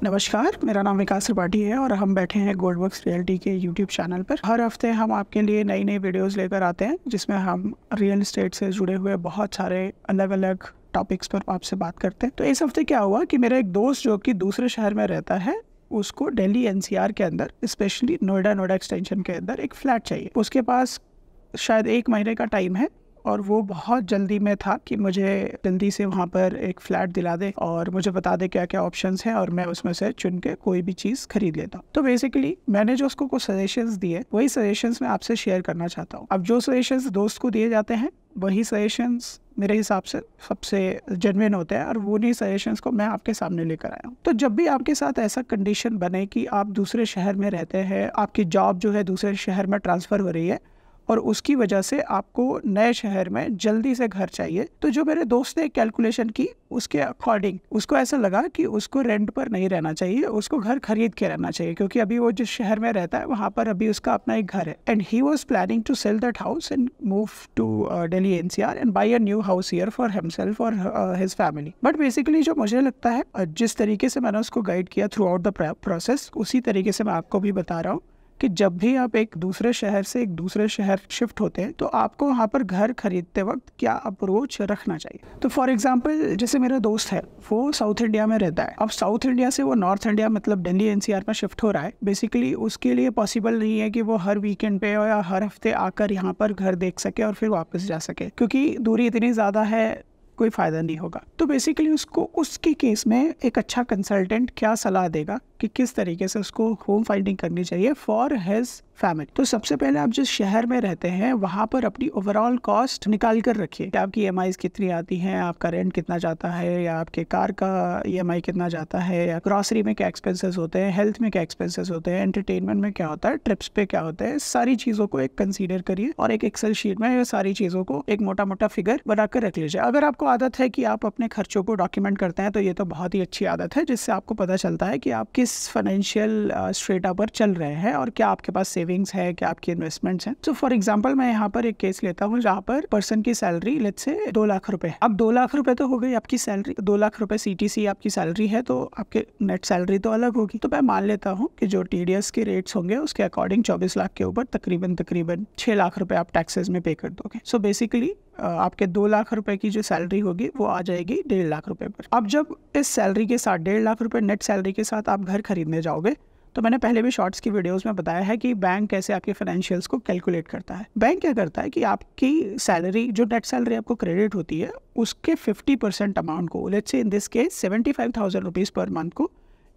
नमस्कार, मेरा नाम विकास त्रिपाठी है और हम बैठे हैं गोल्डवर्क्स रियल्टी के यूट्यूब चैनल पर। हर हफ्ते हम आपके लिए नई नई वीडियोस लेकर आते हैं जिसमें हम रियल एस्टेट से जुड़े हुए बहुत सारे अलग अलग टॉपिक्स पर आपसे बात करते हैं। तो इस हफ्ते क्या हुआ कि मेरा एक दोस्त जो कि दूसरे शहर में रहता है, उसको दिल्ली एनसीआर के अंदर, स्पेशली नोएडा एक्सटेंशन के अंदर एक फ्लैट चाहिए। उसके पास शायद 1 महीने का टाइम है और वो बहुत जल्दी में था कि मुझे जल्दी से वहाँ पर एक फ़्लैट दिला दे और मुझे बता दे क्या क्या ऑप्शंस हैं और मैं उसमें से चुन के कोई भी चीज़ खरीद लेता हूँ। तो बेसिकली मैंने जो उसको कुछ सजेशंस दिए, वही सजेशंस मैं आपसे शेयर करना चाहता हूँ। अब जो सजेशंस दोस्त को दिए जाते हैं वही सजेशंस मेरे हिसाब से सबसे जेन्युइन होते हैं और वो नहीं सजेशंस को मैं आपके सामने लेकर आया हूँ। तो जब भी आपके साथ ऐसा कंडीशन बने कि आप दूसरे शहर में रहते हैं, आपकी जॉब जो है दूसरे शहर में ट्रांसफ़र हो रही है और उसकी वजह से आपको नए शहर में जल्दी से घर चाहिए, तो जो मेरे दोस्त ने कैलकुलेशन की उसके अकॉर्डिंग उसको ऐसा लगा कि उसको रेंट पर नहीं रहना चाहिए, उसको घर खरीद के रहना चाहिए, क्योंकि अभी वो जिस शहर में रहता है वहाँ पर अभी उसका अपना एक घर है and he was planning to sell that house and move to Delhi NCR and buy a new house here for himself और हिज फैमिली। बट बेसिकली जो मुझे लगता है, जिस तरीके से मैंने उसको गाइड किया थ्रू आउट द प्रोसेस, उसी तरीके से मैं आपको भी बता रहा हूँ कि जब भी आप एक दूसरे शहर से एक दूसरे शहर शिफ्ट होते हैं तो आपको वहाँ पर घर खरीदते वक्त क्या अप्रोच रखना चाहिए। तो फॉर एग्जांपल, जैसे मेरा दोस्त है वो साउथ इंडिया में रहता है। अब साउथ इंडिया से वो नॉर्थ इंडिया मतलब दिल्ली एनसीआर में शिफ्ट हो रहा है। बेसिकली उसके लिए पॉसिबल नहीं है कि वो हर वीकेंड पे या हर हफ्ते आकर यहाँ पर घर देख सके और फिर वापस जा सके, क्योंकि दूरी इतनी ज़्यादा है, कोई फ़ायदा नहीं होगा। तो बेसिकली उसको उसके केस में एक अच्छा कंसल्टेंट क्या सलाह देगा कि किस तरीके से उसको होम फाइंडिंग करनी चाहिए फॉर हिज फैमिली। तो सबसे पहले आप जिस शहर में रहते हैं वहाँ पर अपनी ओवरऑल कॉस्ट निकाल कर रखिए कि आपकी ईएमआईज कितनी आती हैं, आपका रेंट कितना जाता है, या आपके कार का ईएमआई कितना जाता है, या ग्रॉसरी में क्या एक्सपेंसेस होते हैं, हेल्थ में क्या एक्सपेंसेस होते हैं, एंटरटेनमेंट में क्या होता है, ट्रिप्स पे क्या होता है। सारी चीज़ों को एक कंसीडर करिए और एक एक्सेल शीट में ये सारी चीज़ों को एक मोटा मोटा फिगर बनाकर रख लीजिए। अगर आपको आदत है कि आप अपने खर्चों को डॉक्यूमेंट करते हैं तो ये तो बहुत ही अच्छी आदत है, जिससे आपको पता चलता है कि आप किस फाइनेंशियल स्ट्रेटा पर चल रहे हैं और क्या आपके पास सेविंग्स है, क्या आपकी इन्वेस्टमेंट्स हैं। तो फॉर एग्जांपल मैं यहाँ पर एक केस लेता हूँ जहाँ पर पर्सन की सैलरी लेट्स से 2 लाख रुपए। अब 2 लाख रुपए तो हो गई आपकी सैलरी, 2 लाख रुपए सीटीसी आपकी सैलरी है, तो आपके नेट सैलरी तो अलग होगी। तो मैं मान लेता हूँ कि जो टीडीएस के रेट्स होंगे उसके अकॉर्डिंग 24 लाख के ऊपर तकरीबन 6 लाख रुपए आप टैक्सेस में पे कर दोगे। सो बेसिकली आपके 2 लाख रुपए की जो सैलरी होगी वो आ जाएगी 1.5 लाख रुपए पर। अब जब इस सैलरी के साथ 1.5 लाख रुपए नेट सैलरी के साथ आप घर खरीदने जाओगे, तो मैंने पहले भी शॉर्ट्स की वीडियोस में बताया है कि बैंक कैसे आपके फाइनेंशियल्स को कैलकुलेट करता है। बैंक क्या करता है कि आपकी सैलरी, जो नेट सैलरी आपको क्रेडिट होती है, उसके 50% अमाउंट को, let's say in this case 75,000 rupees per month को,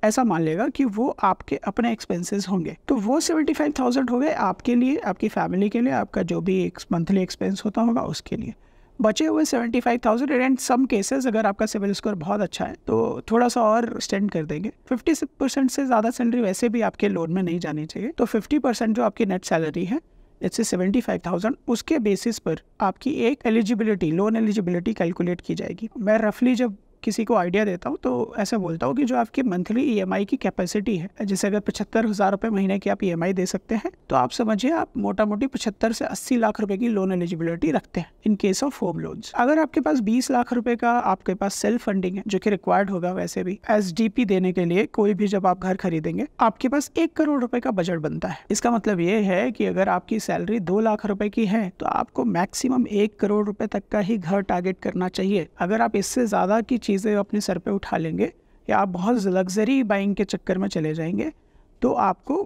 ऐसा मान लेगा कि वो आपके अपने एक्सपेंसेस होंगे। तो वो 75,000 हो गए आपके लिए, आपकी फैमिली के लिए, आपका जो भी मंथली एक्सपेंस होता होगा उसके लिए। बचे हुए 75,000 एंड सम केसेस अगर आपका सिविल स्कोर बहुत अच्छा है तो थोड़ा सा और एक्सटेंड कर देंगे। 50% से ज़्यादा सैलरी वैसे भी आपके लोन में नहीं जानी चाहिए, तो 50% जो आपकी नेट सैलरी है, इससे 75,000, उसके बेसिस पर आपकी एक एलिजिबिलिटी, लोन एलिजिबिलिटी कैलकुलेट की जाएगी। मैं रफली जब किसी को आइडिया देता हूँ तो ऐसा बोलता हूँ कि जो आपकी मंथली ईएमआई की कैपेसिटी है, जैसे अगर 75,000 रुपये महीने की आप ईएमआई दे सकते हैं, तो आप समझिए आप मोटा मोटी 75 से 80 लाख रुपए की लोन एलिजिबिलिटी रखते हैं in case of home loans. अगर आपके पास 20 लाख रुपए का आपके पास सेल्फ फंडिंग है, जो कि रिक्वायर्ड होगा वैसे भी एसडीपी देने के लिए, कोई भी जब आप घर खरीदेंगे, आपके पास 1 करोड़ रुपए का बजट बनता है। इसका मतलब ये है कि अगर आपकी सैलरी 2 लाख रुपए की है तो आपको मैक्सिमम 1 करोड़ रुपए तक का ही घर टारगेट करना चाहिए। अगर आप इससे ज्यादा की चीजें अपने सर पे उठा लेंगे या आप बहुत लग्जरी बाइंग के चक्कर में चले जाएंगे तो आपको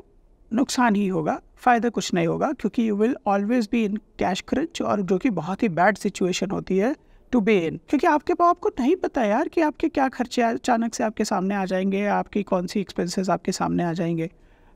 नुकसान ही होगा, फ़ायदा कुछ नहीं होगा, क्योंकि you will always be in cash crunch, और जो कि बहुत ही बैड सिचुएशन होती है टू बी इन, क्योंकि आपको नहीं पता यार कि आपके क्या खर्चे अचानक से आपके सामने आ जाएंगे, आपकी कौन सी एक्सपेंसेस आपके सामने आ जाएंगे।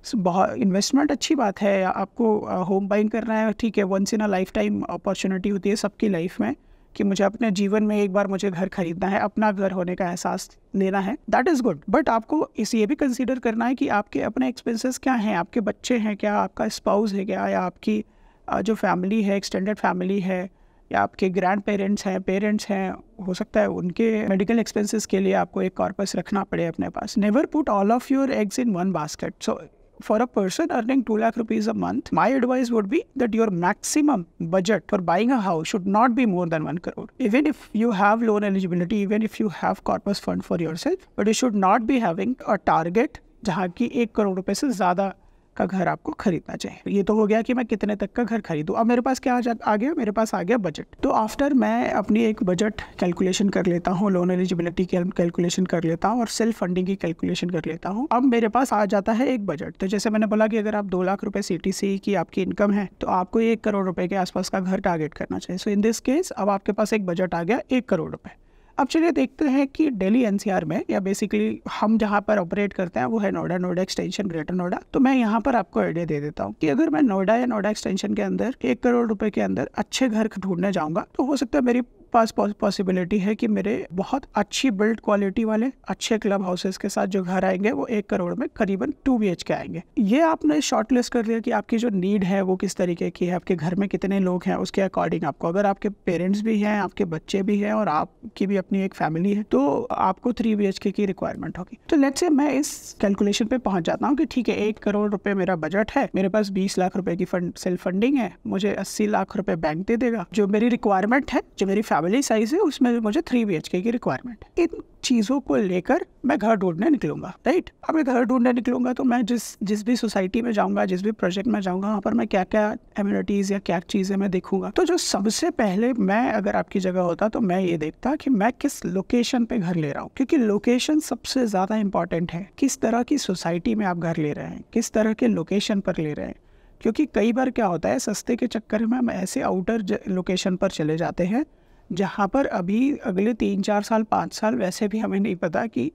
बहुत इन्वेस्टमेंट अच्छी बात है, आपको होम बाइंग करना है, ठीक है, once in a lifetime opportunity होती है सबकी लाइफ में कि मुझे अपने जीवन में एक बार मुझे घर खरीदना है, अपना घर होने का एहसास लेना है, दैट इज़ गुड। बट आपको ये भी कंसीडर करना है कि आपके अपने एक्सपेंसेस क्या हैं, आपके बच्चे हैं क्या, आपका स्पाउस है क्या, या आपकी जो फैमिली है, एक्सटेंडेड फैमिली है, या आपके ग्रैंड पेरेंट्स हैं, हो सकता है उनके मेडिकल एक्सपेंसेस के लिए आपको एक कॉर्पस रखना पड़े अपने पास। Never put all of your eggs in one basket. So for a person earning 2 lakh rupees a month, my advice would be that your maximum budget for buying a house should not be more than 1 crore. Even if you have loan eligibility, even if you have corpus fund for yourself, but you should not be having a target जहाँ की 1 करोड़ रुपए से ज़्यादा का घर आपको खरीदना चाहिए। ये तो हो गया कि मैं कितने तक का घर खरीदूं। अब मेरे पास क्या आ गया, मेरे पास आ गया बजट। तो आफ्टर मैं अपनी एक बजट कैलकुलेशन कर लेता हूँ, लोन एलिजिबिलिटी कैलकुलेशन कर लेता हूँ और सेल्फ फंडिंग की कैलकुलेशन कर लेता हूँ। अब मेरे पास आ जाता है एक बजट। तो जैसे मैंने बोला कि अगर आप 2 लाख रुपए CTC की आपकी इनकम है तो आपको 1 करोड़ रुपए के आसपास का घर टारगेट करना चाहिए। सो इन दिस केस अब आपके पास एक बजट आ गया 1 करोड़ रुपए। अब चलिए देखते हैं कि दिल्ली NCR में, या बेसिकली हम जहाँ पर ऑपरेट करते हैं वो है नोएडा, नोएडा एक्सटेंशन, ग्रेटर नोएडा। तो मैं यहाँ पर आपको आइडिया दे देता हूँ कि अगर मैं नोएडा या नोएडा एक्सटेंशन के अंदर 1 करोड़ रुपए के अंदर अच्छे घर ढूंढने जाऊँगा तो हो सकता है मेरी पास पॉसिबिलिटी है कि मेरे बहुत अच्छी बिल्ड क्वालिटी वाले अच्छे क्लब हाउसेस के साथ जो घर आएंगे वो 1 करोड़ में करीबन 2 BHK आएंगे। ये आपने शॉर्ट लिस्ट कर लिया कि आपकी जो नीड है वो किस तरीके की है, आपके घर में कितने लोग हैं, उसके अकॉर्डिंग आपको, अगर आपके पेरेंट्स भी हैं, आपके बच्चे भी हैं और आपकी भी अपनी एक फैमिली है तो आपको 3 BHK की रिक्वायरमेंट होगी। तो लेट्स से मैं इस कैलकुलेशन पे पहुंच जाता हूँ कि ठीक है 1 करोड़ रुपए मेरा बजट है, मेरे पास 20 लाख रुपए की सेल्फ फंडिंग है, मुझे 80 लाख रुपए बैंक दे देगा। जो मेरी रिक्वायरमेंट है, जो मेरी फैमिली साइज है, उसमें मुझे 3 BHK की रिक्वायरमेंट है। इन चीज़ों को लेकर मैं घर ढूंढने निकलूंगा, राइट। अब मैं घर ढूंढने निकलूंगा तो मैं जिस भी सोसाइटी में जाऊंगा, जिस भी प्रोजेक्ट में जाऊंगा, वहाँ पर मैं क्या क्या एमिनिटीज़ या क्या चीज़ें मैं देखूंगा। तो जो सबसे पहले मैं अगर आपकी जगह होता तो मैं ये देखता कि मैं किस लोकेशन पे घर ले रहा हूँ, क्योंकि लोकेशन सबसे ज़्यादा इंपॉर्टेंट है। किस तरह की सोसाइटी में आप घर ले रहे हैं, किस तरह के लोकेशन पर ले रहे हैं। क्योंकि कई बार क्या होता है, सस्ते के चक्कर में हम ऐसे आउटर लोकेशन पर चले जाते हैं जहाँ पर अभी अगले 3-4 साल 5 साल वैसे भी हमें नहीं पता कि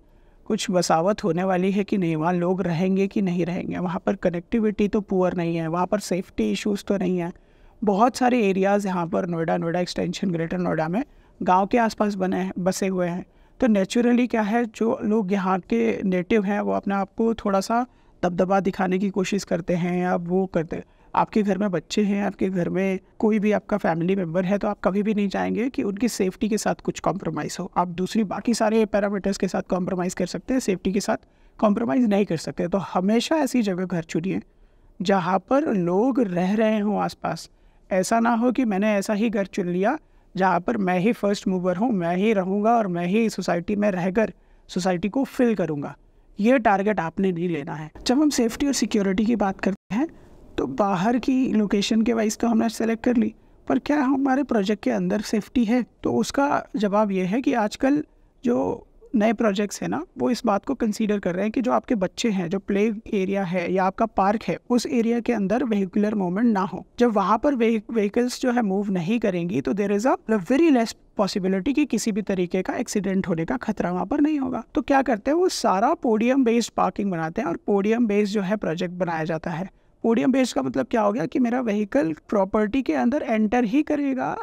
कुछ बसावट होने वाली है कि नहीं, वहाँ लोग रहेंगे कि नहीं रहेंगे, वहाँ पर कनेक्टिविटी तो पुअर नहीं है, वहाँ पर सेफ्टी इश्यूज़ तो नहीं है। बहुत सारे एरियाज़ यहाँ पर नोएडा, नोएडा एक्सटेंशन, ग्रेटर नोएडा में गांव के आसपास बसे हुए हैं। तो नेचुरली क्या है, जो लोग यहाँ के नेटिव हैं वो अपने आप को थोड़ा सा दबदबा दिखाने की कोशिश करते हैं या वो करते हैं। आपके घर में बच्चे हैं, आपके घर में कोई भी आपका फैमिली मेम्बर है तो आप कभी भी नहीं चाहेंगे कि उनकी सेफ्टी के साथ कुछ कॉम्प्रोमाइज़ हो। आप दूसरी बाकी सारे पैरामीटर्स के साथ कॉम्प्रोमाइज़ कर सकते हैं, सेफ्टी के साथ कॉम्प्रोमाइज़ नहीं कर सकते। तो हमेशा ऐसी जगह घर चुनिए जहाँ पर लोग रह रहे हों आसपास। ऐसा ना हो कि मैंने ऐसा ही घर चुन लिया जहाँ पर मैं ही फर्स्ट मूवर हूँ, मैं ही रहूँगा और मैं ही सोसाइटी में रहकर सोसाइटी को फिल करूँगा। ये टारगेट आपने नहीं लेना है। जब हम सेफ्टी और सिक्योरिटी की बात करते हैं तो बाहर की लोकेशन के वाइज तो हमने सेलेक्ट कर ली, पर क्या हमारे प्रोजेक्ट के अंदर सेफ्टी है? तो उसका जवाब ये है कि आजकल जो नए प्रोजेक्ट्स हैं ना, वो इस बात को कंसीडर कर रहे हैं कि जो आपके बच्चे हैं, जो प्ले एरिया है या आपका पार्क है, उस एरिया के अंदर वेहिकुलर मूवमेंट ना हो। जब वहाँ पर व्हीकल्स जो है मूव नहीं करेंगी तो there is a very less possibility कि किसी भी तरीके का एक्सीडेंट होने का खतरा वहाँ पर नहीं होगा। तो क्या करते हैं, वो सारा पोडियम बेस्ड पार्किंग बनाते हैं और पोडियम बेस्ड जो है प्रोजेक्ट बनाया जाता है। पोडियम बेस्ड का मतलब क्या हो गया कि मेरा व्हीकल प्रॉपर्टी के अंदर एंटर ही करेगा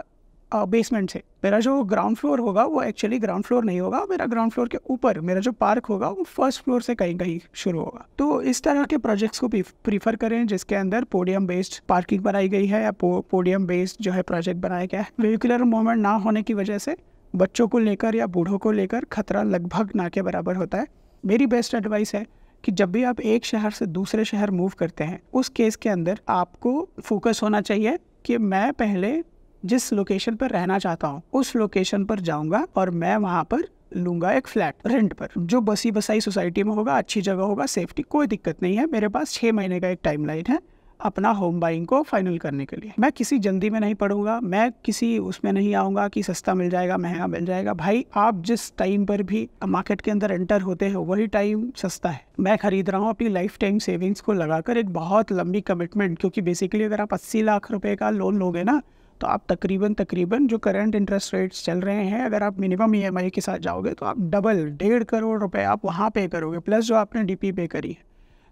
बेसमेंट से। मेरा जो ग्राउंड फ्लोर होगा वो एक्चुअली ग्राउंड फ्लोर नहीं होगा, मेरा ग्राउंड फ्लोर के ऊपर मेरा जो पार्क होगा वो फर्स्ट फ्लोर से कहीं कहीं शुरू होगा। तो इस तरह के प्रोजेक्ट्स को प्रीफर करें जिसके अंदर पोडियम बेस्ड पार्किंग बनाई गई है या पोडियम बेस्ड जो है प्रोजेक्ट बनाया गया है। व्हीकुलर मूवमेंट ना होने की वजह से बच्चों को लेकर या बूढ़ों को लेकर खतरा लगभग ना के बराबर होता है। मेरी बेस्ट एडवाइस है कि जब भी आप एक शहर से दूसरे शहर मूव करते हैं, उस केस के अंदर आपको फोकस होना चाहिए कि मैं पहले जिस लोकेशन पर रहना चाहता हूँ उस लोकेशन पर जाऊंगा और मैं वहाँ पर लूंगा एक फ्लैट रेंट पर, जो बसी बसाई सोसाइटी में होगा, अच्छी जगह होगा, सेफ्टी कोई दिक्कत नहीं है। मेरे पास 6 महीने का एक टाइमलाइन है अपना होम बाइंग को फाइनल करने के लिए। मैं किसी जल्दी में नहीं पड़ूंगा, मैं किसी उसमें नहीं आऊँगा कि सस्ता मिल जाएगा, महंगा मिल जाएगा। भाई आप जिस टाइम पर भी मार्केट के अंदर एंटर होते हो वही टाइम सस्ता है। मैं खरीद रहा हूँ अपनी लाइफ टाइम सेविंग्स को लगाकर एक बहुत लंबी कमिटमेंट, क्योंकि बेसिकली अगर आप 80 लाख रुपए का लोन लोगे ना तो आप तकरीबन जो करंट इंटरेस्ट रेट्स चल रहे हैं, अगर आप मिनिमम EMI के साथ जाओगे तो आप डबल 1.5 करोड़ रुपए आप वहाँ पे करोगे, प्लस जो आपने DP पे करी है।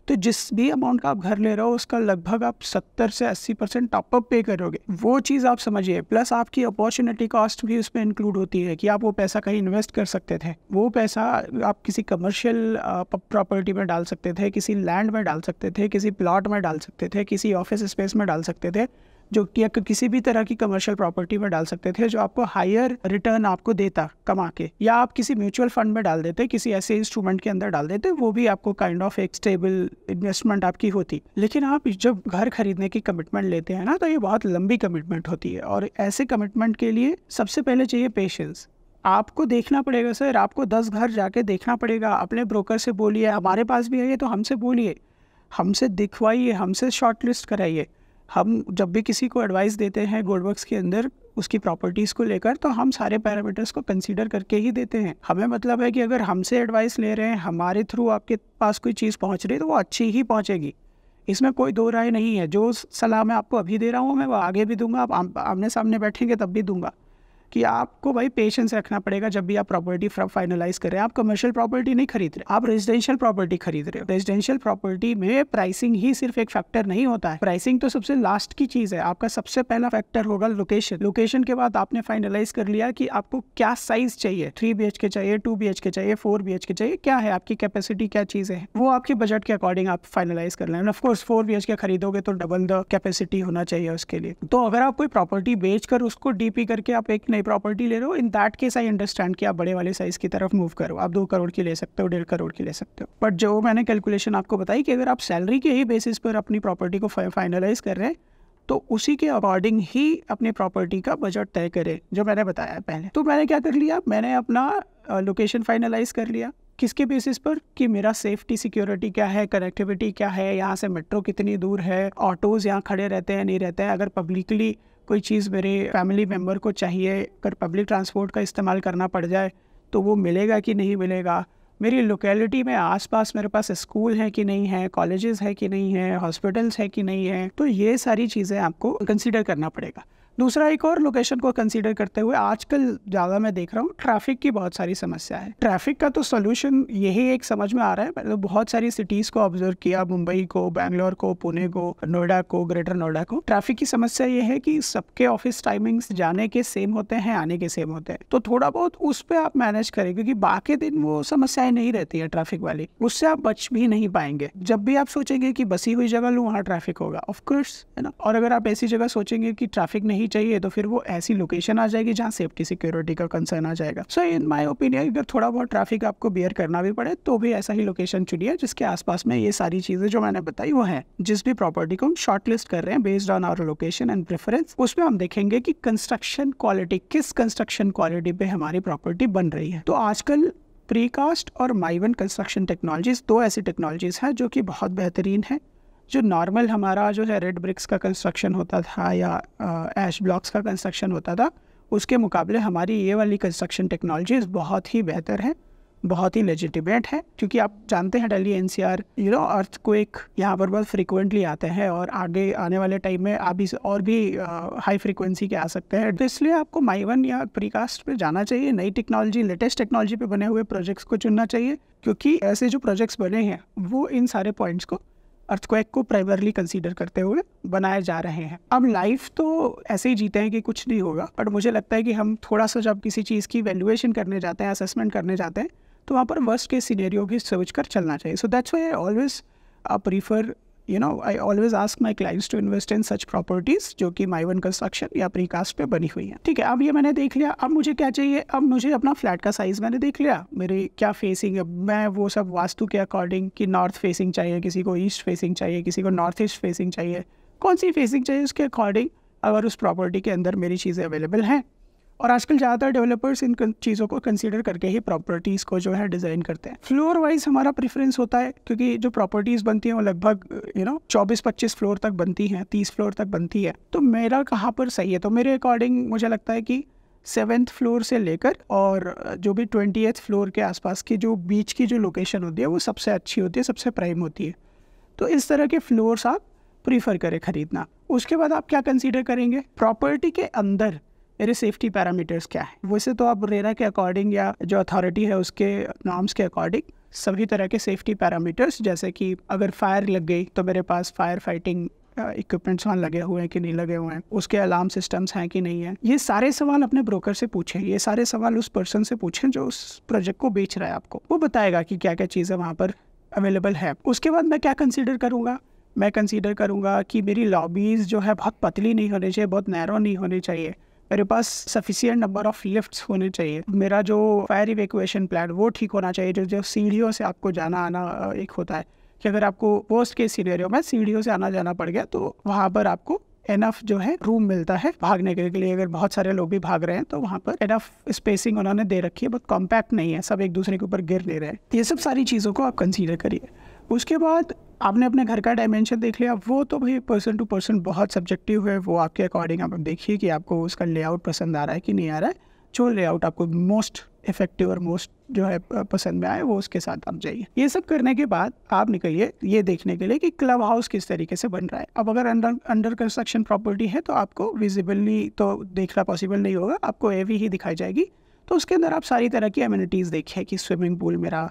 तो जिस भी अमाउंट का आप घर ले रहे हो उसका लगभग आप 70 से 80% टॉपअप पे करोगे। वो चीज़ आप समझिए, प्लस आपकी अपॉर्चुनिटी कॉस्ट भी उसमें इंक्लूड होती है कि आप वो पैसा कहीं इन्वेस्ट कर सकते थे, वो पैसा आप किसी कमर्शियल प्रॉपर्टी में डाल सकते थे, किसी लैंड में डाल सकते थे, किसी प्लॉट में डाल सकते थे, किसी ऑफिस स्पेस में डाल सकते थे। जो कि किसी भी तरह की कमर्शियल प्रॉपर्टी में डाल सकते थे, जो आपको हायर रिटर्न आपको देता कमा के, या आप किसी म्यूचुअल फंड में डाल देते, किसी ऐसे इंस्ट्रूमेंट के अंदर डाल देते, वो भी आपको काइंड ऑफ एक स्टेबल इन्वेस्टमेंट आपकी होती। लेकिन आप जब घर खरीदने की कमिटमेंट लेते हैं ना, तो ये बहुत लंबी कमिटमेंट होती है, और ऐसे कमिटमेंट के लिए सबसे पहले चाहिए पेशेंस। आपको देखना पड़ेगा सर, आपको 10 घर जाके देखना पड़ेगा, अपने ब्रोकर से बोलिए, हमारे पास भी है तो हमसे बोलिए, हमसे दिखवाइए, हमसे शॉर्टलिस्ट कराइए। हम जब भी किसी को एडवाइस देते हैं गोल्डवर्क्स के अंदर उसकी प्रॉपर्टीज़ को लेकर, तो हम सारे पैरामीटर्स को कंसीडर करके ही देते हैं। हमें मतलब है कि अगर हमसे एडवाइस ले रहे हैं, हमारे थ्रू आपके पास कोई चीज़ पहुंच रही है, तो वो अच्छी ही पहुंचेगी, इसमें कोई दो राय नहीं है। जो सलाह मैं आपको अभी दे रहा हूँ, मैं वो आगे भी दूंगा, आप आमने सामने बैठेंगे तब भी दूंगा, कि आपको भाई पेशेंस रखना पड़ेगा जब भी आप प्रॉपर्टी फाइनलाइज कर रहे हैं। आप कमर्शियल प्रॉपर्टी नहीं खरीद रहे, आप रेजिडेंशियल प्रॉपर्टी खरीद रहे हो। रेजिडेंशियल प्रॉपर्टी में प्राइसिंग ही सिर्फ एक फैक्टर नहीं होता है, प्राइसिंग तो सबसे लास्ट की चीज़ है। आपका सबसे पहला फैक्टर होगा लोकेशन। लोकेशन के बाद आपने फाइनलाइज कर लिया कि आपको क्या साइज चाहिए, 3 BHK चाहिए, 2 BHK चाहिए, 4 BHK चाहिए, क्या है आपकी कैपेसिटी, क्या चीज़ है, वो आपके बजट के अकॉर्डिंग आप फाइनलाइज कर लें। ऑफ कोर्स 4 BHK खरीदोगे तो डबल द कैपेसिटी होना चाहिए उसके लिए। तो अगर आप कोई प्रॉपर्टी बेच कर उसको डीपी करके आप एक नई प्रॉपर्टी ले रहे हो, in that case I understand कि आप बड़े वाले साइज की तरफ मूव करो, आप 2 करोड़ की ले सकते हो, 1.5 करोड़ की ले सकते हो। बट जो मैंने कैलकुलेशन आपको बताई कि अगर आप सैलरी के ही बेसिस पर अपनी प्रॉपर्टी को फाइनलाइज कर रहे हैं, तो उसी के अकॉर्डिंग ही अपनी प्रॉपर्टी का बजट तय करें, जो मैंने बताया पहले। तो मैंने क्या कर लिया, मैंने अपना लोकेशन फाइनलाइज कर लिया। किसके बेसिस पर, कि मेरा सेफ्टी सिक्योरिटी क्या है, कनेक्टिविटी क्या है, यहाँ से मेट्रो कितनी दूर है, ऑटोज़ यहाँ खड़े रहते हैं नहीं रहते हैं, अगर पब्लिकली कोई चीज़ मेरे फैमिली मेम्बर को चाहिए, अगर पब्लिक ट्रांसपोर्ट का इस्तेमाल करना पड़ जाए तो वो मिलेगा कि नहीं मिलेगा, मेरी लोकेलिटी में आसपास मेरे पास स्कूल है कि नहीं है, कॉलेजेस है कि नहीं है, हॉस्पिटल्स है कि नहीं है, तो ये सारी चीज़ें आपको कंसीडर करना पड़ेगा। दूसरा, एक और लोकेशन को कंसीडर करते हुए आजकल ज़्यादा मैं देख रहा हूँ ट्रैफिक की बहुत सारी समस्या है। ट्रैफिक का तो सोल्यूशन यही एक समझ में आ रहा है। मैंने तो बहुत सारी सिटीज़ को ऑब्जर्व किया, मुंबई को, बैंगलोर को, पुणे को, नोएडा को, ग्रेटर नोएडा को। ट्रैफिक की समस्या ये है कि सबके ऑफिस टाइमिंग्स जाने के सेम होते हैं, आने के सेम होते हैं, तो थोड़ा बहुत उस पर आप मैनेज करें, क्योंकि बाकी दिन वो समस्याएं नहीं रहती है ट्रैफिक वाली, उससे आप बच भी नहीं पाएंगे। जब भी आप सोचेंगे कि बसी हुई जगह लूँ, वहाँ ट्रैफिक होगा, ऑफकोर्स, है ना। और अगर आप ऐसी जगह सोचेंगे कि ट्रैफिक नहीं चाहिए, तो फिर वो ऐसी लोकेशन आ जाएगी जहाँ सेफ्टी सिक्योरिटी का कंसर्न आ जाएगा। सो इन माय ओपिनियन, अगर थोड़ा बहुत ट्रैफिक आपको बियर करना भी पड़े, तो भी ऐसा ही लोकेशन चुनिए जिसके आसपास में ये सारी चीजें जो मैंने बताई वो है। जिस भी प्रॉपर्टी को हम शॉर्टलिस्ट कर रहे हैं based on our location and preference, उसमें हम देखेंगे कि कंस्ट्रक्शन क्वालिटी, किस कंस्ट्रक्शन क्वालिटी पे हमारी प्रॉपर्टी बन रही है। तो आजकल प्रीकास्ट और माइवन कंस्ट्रक्शन टेक्नोलॉजीज, 2 ऐसी टेक्नोलॉजीज हैं जो कि बहुत बेहतरीन है। जो नॉर्मल हमारा जो है रेड ब्रिक्स का कंस्ट्रक्शन होता था या ऐश ब्लॉक्स का कंस्ट्रक्शन होता था, उसके मुकाबले हमारी ये वाली कंस्ट्रक्शन टेक्नोलॉजीज बहुत ही बेहतर है, बहुत ही लेजिटिमेट है। क्योंकि आप जानते हैं दिल्ली एनसीआर अर्थक्वेक यहाँ पर बहुत फ्रिक्वेंटली आते हैं, और आगे आने वाले टाइम में आप इस और भी हाई फ्रिक्वेंसी के आ सकते हैं। तो इसलिए आपको माइवन या प्रीकास्ट पे जाना चाहिए, नई टेक्नोलॉजी, लेटेस्ट टेक्नोलॉजी पे बने हुए प्रोजेक्ट्स को चुनना चाहिए, क्योंकि ऐसे जो प्रोजेक्ट्स बने हैं वो इन सारे पॉइंट्स को, अर्थक्वेक को प्राइमरली कंसीडर करते हुए बनाए जा रहे हैं। अब लाइफ तो ऐसे ही जीते हैं कि कुछ नहीं होगा, बट मुझे लगता है कि हम थोड़ा सा जब किसी चीज़ की वैल्यूएशन करने जाते हैं, असेसमेंट करने जाते हैं, तो वहाँ पर वर्स्ट केस सिनेरियो भी सोच कर चलना चाहिए। So that's why I always prefer, I always ask my clients to invest in such properties जो कि माइवन कंस्ट्रक्शन या प्रीकास्ट पे बनी हुई है। ठीक है, अब ये मैंने देख लिया। अब मुझे क्या चाहिए, अब मुझे अपना फ्लैट का साइज मैंने देख लिया, मेरी क्या फेसिंग है, मैं वो सब वास्तु के अकॉर्डिंग कि नॉर्थ फेसिंग चाहिए, किसी को ईस्ट फेसिंग चाहिए, किसी को नॉर्थ ईस्ट फेसिंग चाहिए, कौन सी फेसिंग चाहिए, उसके अकॉर्डिंग अगर उस प्रॉपर्टी के अंदर मेरी चीज़ें अवेलेबल हैं। और आजकल ज़्यादातर डेवलपर्स इन चीज़ों को कंसीडर करके ही प्रॉपर्टीज़ को जो है डिज़ाइन करते हैं। फ्लोर वाइज हमारा प्रेफरेंस होता है, क्योंकि जो प्रॉपर्टीज़ बनती हैं वो लगभग 24-25 फ्लोर तक बनती हैं, 30 फ्लोर तक बनती है। तो मेरा कहाँ पर सही है, तो मेरे अकॉर्डिंग मुझे लगता है कि 7th फ्लोर से लेकर और जो भी 20th फ्लोर के आसपास की जो बीच की जो लोकेशन होती है वो सबसे अच्छी होती है, सबसे प्राइम होती है। तो इस तरह के फ्लोर्स आप प्रीफर करें खरीदना। उसके बाद आप क्या कंसीडर करेंगे, प्रॉपर्टी के अंदर मेरे सेफ्टी पैरामीटर्स क्या है। वैसे तो आप रेरा के अकॉर्डिंग या जो अथॉरिटी है उसके नॉर्म्स के अकॉर्डिंग सभी तरह के सेफ्टी पैरामीटर्स, जैसे कि अगर फायर लग गई तो मेरे पास फायर फाइटिंग इक्विपमेंट्स वहाँ लगे हुए हैं कि नहीं लगे हुए हैं, उसके अलार्म सिस्टम्स हैं कि नहीं है। ये सारे सवाल अपने ब्रोकर से पूछें, ये सारे सवाल उस पर्सन से पूछें जो उस प्रोजेक्ट को बेच रहा है आपको। वो बताएगा कि क्या क्या चीज़ें वहाँ पर अवेलेबल है। उसके बाद मैं क्या कंसीडर करूँगा, मैं कंसीडर करूँगा कि मेरी लॉबीज़ जो है बहुत पतली नहीं होनी चाहिए, बहुत नैरो नहीं होनी चाहिए, मेरे पास सफिशिएंट नंबर ऑफ़ लिफ्ट्स होने चाहिए, मेरा जो फायर इवैक्यूएशन प्लान वो ठीक होना चाहिए। जो सीढ़ियों से आपको जाना आना एक होता है कि अगर आपको वर्स्ट केस सिनेरियो में सीढ़ियों से आना जाना पड़ गया तो वहाँ पर आपको एनफ जो है रूम मिलता है भागने के लिए। अगर बहुत सारे लोग भी भाग रहे हैं तो वहाँ पर एनफ स्पेसिंग उन्होंने दे रखी है, बहुत कॉम्पैक्ट नहीं है, सब एक दूसरे के ऊपर गिर ले रहे हैं। ये सब सारी चीज़ों को आप कंसीडर करिए। उसके बाद आपने अपने घर का डायमेंशन देख लिया, वो तो भाई पर्सन टू पर्सन बहुत सब्जेक्टिव है, वो आपके अकॉर्डिंग आप देखिए कि आपको उसका लेआउट पसंद आ रहा है कि नहीं आ रहा है। जो लेआउट आपको मोस्ट इफेक्टिव और मोस्ट जो है पसंद में आए वो उसके साथ आप जाइए। ये सब करने के बाद आप निकलिए ये देखने के लिए कि क्लब हाउस किस तरीके से बन रहा है। अब अगर अंडर कंस्ट्रक्शन प्रॉपर्टी है तो आपको विजिबली तो देखना पॉसिबल नहीं होगा, आपको एवी ही दिखाई जाएगी। तो उसके अंदर आप सारी तरह की एमिनिटीज़ देखिए कि स्विमिंग पूल मेरा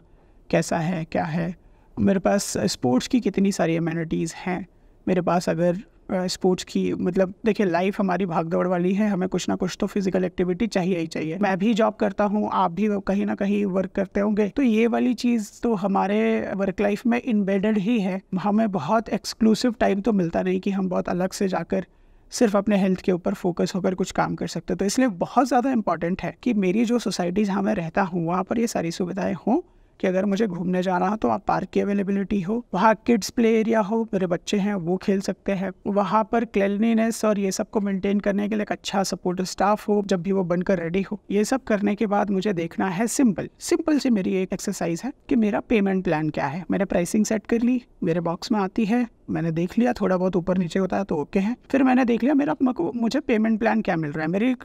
कैसा है, क्या है, मेरे पास स्पोर्ट्स की कितनी सारी एमिनिटीज़ हैं, मेरे पास अगर स्पोर्ट्स की मतलब देखिए लाइफ हमारी भागदौड़ वाली है, हमें कुछ ना कुछ तो फिजिकल एक्टिविटी चाहिए ही चाहिए। मैं भी जॉब करता हूँ, आप भी कहीं ना कहीं वर्क करते होंगे, तो ये वाली चीज़ तो हमारे वर्क लाइफ में इम्बेडेड ही है। हमें बहुत एक्सक्लूसिव टाइम तो मिलता नहीं कि हम बहुत अलग से जाकर सिर्फ अपने हेल्थ के ऊपर फोकस होकर कुछ काम कर सकते। तो इसलिए बहुत ज़्यादा इंपॉर्टेंट है कि मेरी जो सोसाइटी जहाँ मैं रहता हूँ वहाँ पर ये सारी सुविधाएँ हों कि अगर मुझे घूमने जाना हो तो वहाँ पार्क की अवेलेबिलिटी हो, वहाँ किड्स प्ले एरिया हो, मेरे बच्चे हैं वो खेल सकते हैं, वहाँ पर क्लीनलीनेस और ये सब को मेंटेन करने के लिए एक अच्छा सपोर्टिव स्टाफ हो जब भी वो बनकर रेडी हो। ये सब करने के बाद मुझे देखना है सिंपल सी मेरी एक एक्सरसाइज है कि मेरा पेमेंट प्लान क्या है। मैंने प्राइसिंग सेट कर ली, मेरे बॉक्स में आती है, मैंने देख लिया, थोड़ा बहुत ऊपर नीचे होता है तो ओके है। फिर मैंने देख लिया मुझे पेमेंट प्लान क्या मिल रहा है, मेरी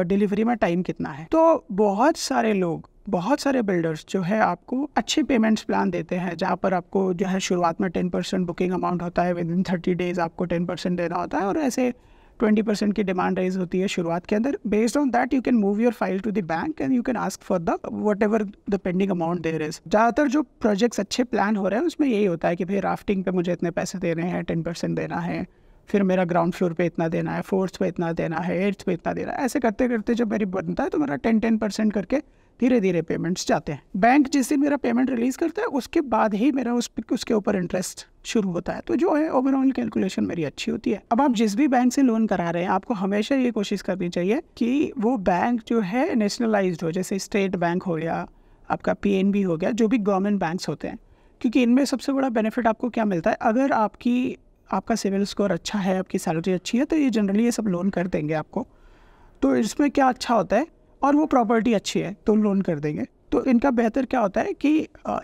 डिलीवरी में टाइम कितना है। तो बहुत सारे बिल्डर्स जो है आपको अच्छे पेमेंट्स प्लान देते हैं जहाँ पर आपको जो है शुरुआत में 10% बुकिंग अमाउंट होता है, विद इन 30 डेज आपको 10% देना होता है, और ऐसे 20% की डिमांड रेज होती है शुरुआत के अंदर। Based on that you can move your file to the bank and you can ask for the whatever the pending amount there is. ज़्यादातर जो प्रोजेक्ट्स अच्छे प्लान हो रहे हैं उसमें यही होता है कि भाई राफ्टिंग पे मुझे इतने पैसे देने हैं, 10% देना है, फिर मेरा ग्राउंड फ्लोर पे इतना देना है, फोर्थ पे इतना देना है, एट्थ पे इतना देना है। ऐसे करते करते जब मेरी बनता है तो मेरा 10% करके धीरे धीरे पेमेंट्स जाते हैं। बैंक जिस दिन मेरा पेमेंट रिलीज करता है उसके बाद ही मेरा उसके ऊपर इंटरेस्ट शुरू होता है। तो जो है ओवरऑल कैलकुलेशन मेरी अच्छी होती है। अब आप जिस भी बैंक से लोन करा रहे हैं आपको हमेशा ये कोशिश करनी चाहिए कि वो बैंक जो है नेशनलाइज्ड हो, जैसे स्टेट बैंक हो गया, आपका PNB हो गया, जो भी गवर्नमेंट बैंक्स होते हैं। क्योंकि इनमें सबसे बड़ा बेनिफिट आपको क्या मिलता है, अगर आपका सिविल स्कोर अच्छा है, आपकी सैलरी अच्छी है, तो ये जनरली ये सब लोन कर देंगे आपको। तो इसमें क्या अच्छा होता है, और वो प्रॉपर्टी अच्छी है तो लोन कर देंगे। तो इनका बेहतर क्या होता है कि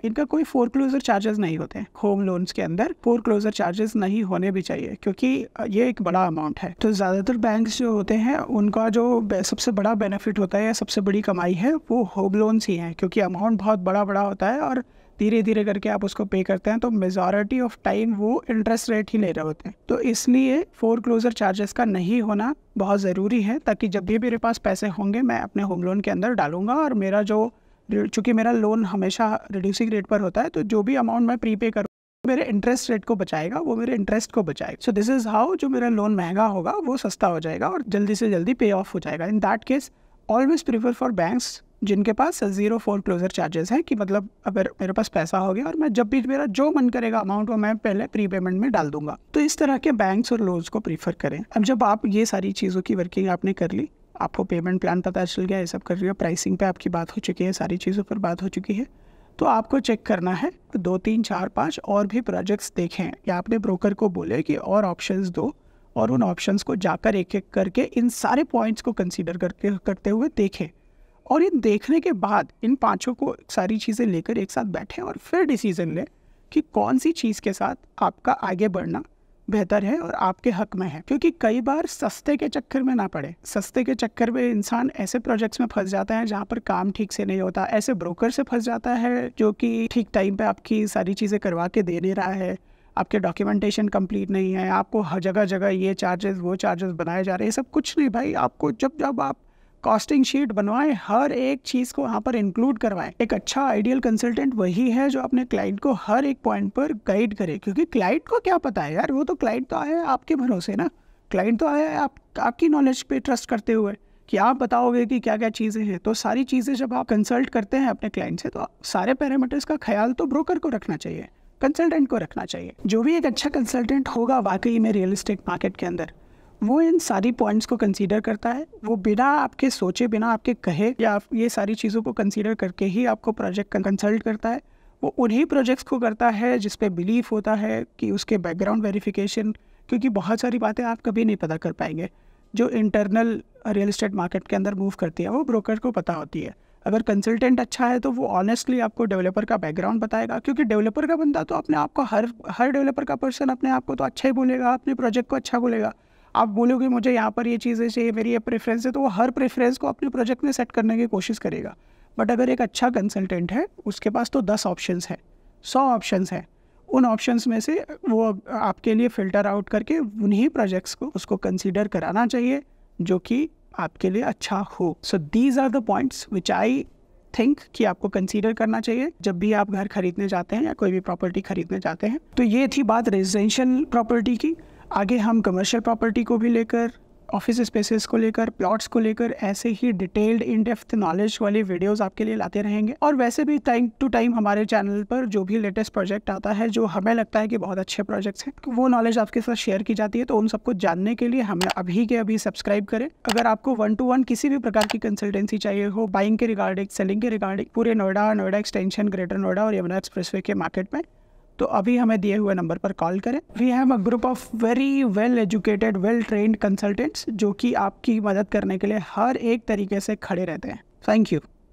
इनका कोई फोरक्लोजर चार्जेस नहीं होते हैं। होम लोन्स के अंदर फोरक्लोजर चार्जेस नहीं होने भी चाहिए क्योंकि ये एक बड़ा अमाउंट है। तो ज़्यादातर बैंक्स जो होते हैं उनका जो सबसे बड़ा बेनिफिट होता है या सबसे बड़ी कमाई है वो होम लोन्स ही हैं, क्योंकि अमाउंट बहुत बड़ा होता है और धीरे धीरे करके आप उसको पे करते हैं, तो मेजॉरिटी ऑफ टाइम वो इंटरेस्ट रेट ही ले रहे होते हैं। तो इसलिए फोरक्लोजर चार्जेस का नहीं होना बहुत ज़रूरी है, ताकि जब भी मेरे पास पैसे होंगे मैं अपने होम लोन के अंदर डालूंगा, और मेरा चूँकि मेरा लोन हमेशा रिड्यूसिंग रेट पर होता है, तो जो भी अमाउंट मैं प्रीपे करूँ मेरे इंटरेस्ट रेट को बचाएगा, वो मेरे इंटरेस्ट को बचाएगा। सो दिस इज़ हाउ जो मेरा लोन महंगा होगा वो सस्ता हो जाएगा और जल्दी से जल्दी पे ऑफ हो जाएगा। In that case always prefer for banks जिनके पास 0 फोरक्लोजर चार्जेस है, कि मतलब अगर मेरे पास पैसा हो गया और मैं जब भी मेरा जो मन करेगा अमाउंट वो मैं पहले प्री पेमेंट में डाल दूंगा। तो इस तरह के बैंक्स और लोन्स को प्रीफर करें। अब जब आप ये सारी चीज़ों की वर्किंग आपने कर ली, आपको पेमेंट प्लान पता चल गया, ये सब कर लिया, प्राइसिंग पे आपकी बात हो चुकी है, सारी चीज़ों पर बात हो चुकी है, तो आपको चेक करना है 2, 3, 4, 5 और भी प्रोजेक्ट्स देखें, या आपने ब्रोकर को बोले कि और ऑप्शंस दो, और उन ऑप्शंस को जाकर एक एक करके इन सारे पॉइंट्स को कंसीडर करते हुए देखें, और इन देखने के बाद इन 5 को सारी चीज़ें लेकर एक साथ बैठें और फिर डिसीजन लें कि कौन सी चीज़ के साथ आपका आगे बढ़ना बेहतर है और आपके हक में है। क्योंकि कई बार सस्ते के चक्कर में ना पड़े, सस्ते के चक्कर में इंसान ऐसे प्रोजेक्ट्स में फंस जाता है जहाँ पर काम ठीक से नहीं होता, ऐसे ब्रोकर से फंस जाता है जो कि ठीक टाइम पे आपकी सारी चीज़ें करवा के दे नहीं रहा है, आपके डॉक्यूमेंटेशन कंप्लीट नहीं है, आपको हर जगह जगह ये चार्जेस वो चार्जेस बनाए जा रहे हैं। सब कुछ नहीं भाई, आपको जब आप कॉस्टिंग शीट बनवाएं, हर एक चीज़ को वहाँ पर इंक्लूड करवाएं। एक अच्छा आइडियल कंसल्टेंट वही है जो अपने क्लाइंट को हर एक पॉइंट पर गाइड करे, क्योंकि क्लाइंट को क्या पता है यार, वो तो क्लाइंट तो आया है आपके भरोसे ना, क्लाइंट तो आया है आपकी नॉलेज पे ट्रस्ट करते हुए कि आप बताओगे कि क्या क्या चीज़ें हैं। तो सारी चीज़ें जब आप कंसल्ट करते हैं अपने क्लाइंट से, तो सारे पैरामीटर्स का ख्याल तो ब्रोकर को रखना चाहिए, कंसल्टेंट को रखना चाहिए। जो भी एक अच्छा कंसल्टेंट होगा वाकई में रियल एस्टेट मार्केट के अंदर, वो इन सारी पॉइंट्स को कंसीडर करता है। वो बिना आपके सोचे, बिना आपके कहे या ये सारी चीज़ों को कंसीडर करके ही आपको प्रोजेक्ट कंसल्ट करता है। वो उन्हीं प्रोजेक्ट्स को करता है जिस पे बिलीफ होता है कि उसके बैकग्राउंड वेरिफिकेशन, क्योंकि बहुत सारी बातें आप कभी नहीं पता कर पाएंगे जो इंटरनल रियल एस्टेट मार्केट के अंदर मूव करती है, वो ब्रोकर को पता होती है। अगर कंसल्टेंट अच्छा है तो वो ऑनेस्टली आपको डेवलपर का बैकग्राउंड बताएगा, क्योंकि डेवलपर का बंदा तो अपने आप को हर डेवलपर का पर्सन अपने आप को तो अच्छा ही बोलेगा, अपने प्रोजेक्ट को अच्छा बोलेगा। आप बोलोगे मुझे यहाँ पर ये चीज़ें चाहिए, मेरी ये प्रेफरेंस है, तो वो हर प्रेफरेंस को अपने प्रोजेक्ट में सेट करने की कोशिश करेगा। बट अगर एक अच्छा कंसल्टेंट है, उसके पास तो 10 ऑप्शंस है, 100 ऑप्शंस है, उन ऑप्शंस में से वो आपके लिए फ़िल्टर आउट करके उन्हीं प्रोजेक्ट्स को उसको कंसीडर कराना चाहिए जो कि आपके लिए अच्छा हो। So these are the points which I think कि आपको कंसीडर करना चाहिए जब भी आप घर खरीदने जाते हैं या कोई भी प्रॉपर्टी खरीदने जाते हैं। तो ये थी बात रेजिडेंशियल प्रॉपर्टी की। आगे हम कमर्शियल प्रॉपर्टी को भी लेकर, ऑफिस स्पेसेस को लेकर, प्लॉट्स को लेकर ऐसे ही डिटेल्ड इन डेप्थ नॉलेज वाली वीडियोस आपके लिए लाते रहेंगे। और वैसे भी टाइम टू टाइम हमारे चैनल पर जो भी लेटेस्ट प्रोजेक्ट आता है, जो हमें लगता है कि बहुत अच्छे प्रोजेक्ट्स हैं, वो नॉलेज आपके साथ शेयर की जाती है। तो उन सबको जानने के लिए हमें अभी के अभी सब्सक्राइब करें। अगर आपको 1-to-1 किसी भी प्रकार की कंसल्टेंसी चाहिए हो, बाइंग के रिगार्डिंग, सेलिंग के रिगार्डिंग, पूरे नोएडा एक्सटेंशन, ग्रेटर नोएडा और यमुना एक्सप्रेसवे के मार्केट में, तो अभी हमें दिए हुए नंबर पर कॉल करें। We have a group of very well educated, well trained consultants जो कि आपकी मदद करने के लिए हर एक तरीके से खड़े रहते हैं। Thank you.